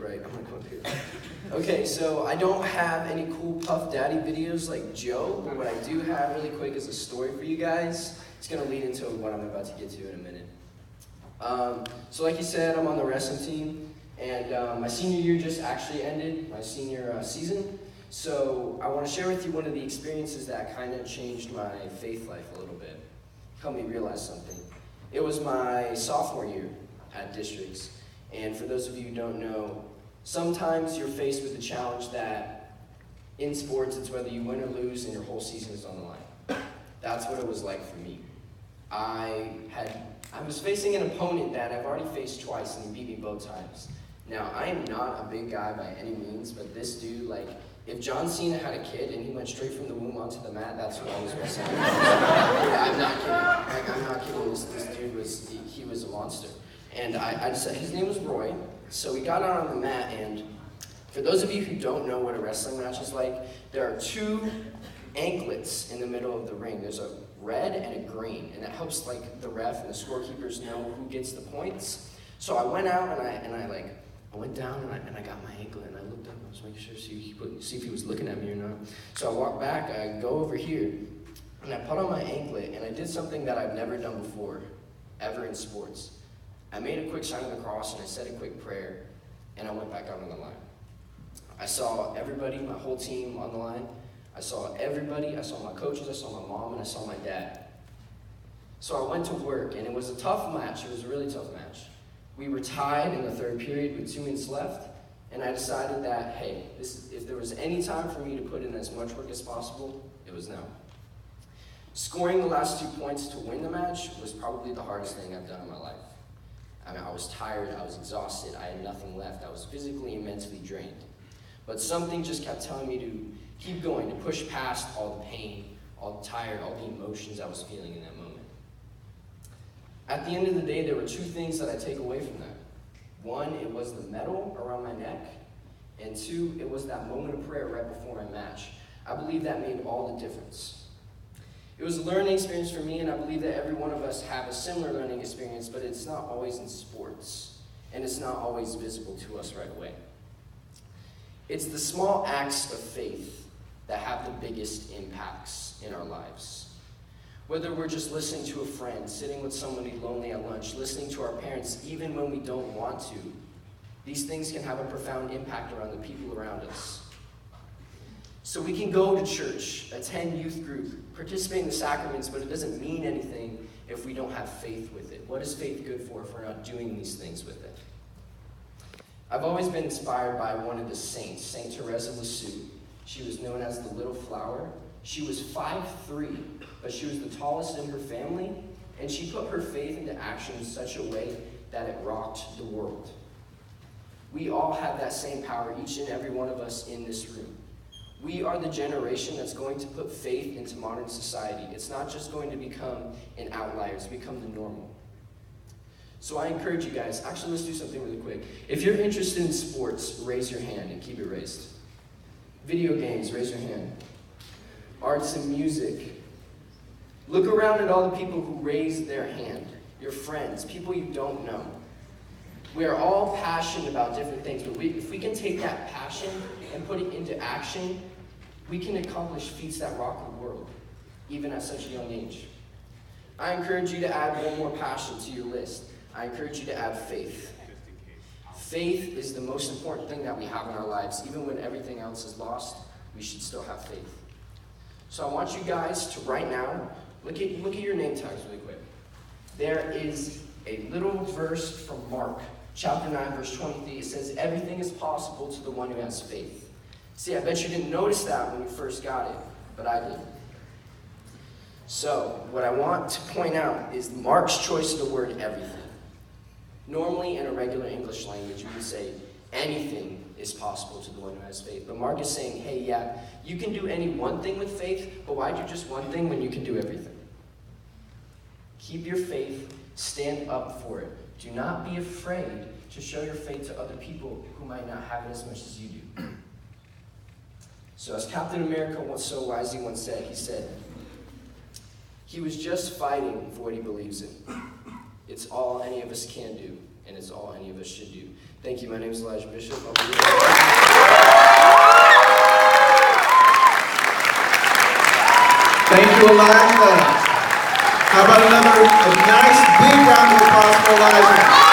bright. I'm gonna come up here. Okay, so I don't have any cool Puff Daddy videos like Joe, but what I do have really quick is a story for you guys. It's gonna lead into what I'm about to get to in a minute. So like you said, I'm on the wrestling team, and my senior year just actually ended, my senior season. So I want to share with you one of the experiences that kind of changed my faith life a little bit. Helped me realize something. It was my sophomore year at districts. And for those of you who don't know, sometimes you're faced with the challenge that in sports, it's whether you win or lose and your whole season is on the line. That's what it was like for me. I was facing an opponent that I've already faced twice and he beat me both times. Now, I am not a big guy by any means, but this dude, like, if John Cena had a kid and he went straight from the womb onto the mat, that's what I was wrestling. Yeah, I'm not kidding. Like, I'm not kidding. This dude he was a monster. And I just said, his name was Roy. So we got out on the mat, and for those of you who don't know what a wrestling match is like, there are two anklets in the middle of the ring. There's a red and a green, and that helps like the ref and the scorekeepers know who gets the points. So I went out and I went down and I got my anklet and I looked up and I was making sure to see if he was looking at me or not. So I walked back, I go over here, and I put on my anklet and I did something that I've never done before, ever in sports. I made a quick sign of the cross and I said a quick prayer, and I went back out on the line. I saw everybody, my whole team on the line. I saw everybody, I saw my coaches, I saw my mom, and I saw my dad. So I went to work, and it was a tough match. It was a really tough match. We were tied in the third period with 2 minutes left, and I decided that, hey, if there was any time for me to put in as much work as possible, it was now. Scoring the last 2 points to win the match was probably the hardest thing I've done in my life. I mean, I was tired, I was exhausted, I had nothing left. I was physically and mentally drained. But something just kept telling me to keep going, to push past all the pain, all the tired, all the emotions I was feeling in that moment. At the end of the day, there were 2 things that I take away from that. 1, it was the medal around my neck, and 2, it was that moment of prayer right before my match. I believe that made all the difference. It was a learning experience for me, and I believe that every one of us have a similar learning experience, but it's not always in sports, and it's not always visible to us right away. It's the small acts of faith that have the biggest impacts in our lives. Whether we're just listening to a friend, sitting with somebody lonely at lunch, listening to our parents even when we don't want to, these things can have a profound impact around the people around us. So we can go to church, attend youth group, participate in the sacraments, but it doesn't mean anything if we don't have faith with it. What is faith good for if we're not doing these things with it? I've always been inspired by one of the saints, Saint Teresa of Lisieux. She was known as the Little Flower. She was 5'3", but she was the tallest in her family, and she put her faith into action in such a way that it rocked the world. We all have that same power, each and every one of us in this room. We are the generation that's going to put faith into modern society. It's not just going to become an outlier, it's become the normal. So I encourage you guys, actually let's do something really quick. If you're interested in sports, raise your hand and keep it raised. Video games, raise your hand. Arts and music. Look around at all the people who raised their hand. Your friends, people you don't know. We are all passionate about different things, but if we can take that passion and put it into action, we can accomplish feats that rock the world, even at such a young age. I encourage you to add one more passion to your list. I encourage you to add faith. Faith is the most important thing that we have in our lives. Even when everything else is lost, we should still have faith. So I want you guys to right now, look at your name tags really quick. There is a little verse from Mark, chapter 9, verse 23. It says, everything is possible to the one who has faith. See, I bet you didn't notice that when you first got it, but I did. So, what I want to point out is Mark's choice of the word everything. Normally, in a regular English language, you would say, anything is possible to the one who has faith. But Mark is saying, hey, yeah, you can do any one thing with faith, but why do just one thing when you can do everything? Keep your faith, stand up for it. Do not be afraid to show your faith to other people who might not have it as much as you do. So as Captain America once so wisely once said, he said, he was just fighting for what he believes in. It's all any of us can do and it's all any of us should do. Thank you. My name is Elijah Bishop. Thank you, Elijah. How about a nice big round of applause for Elijah?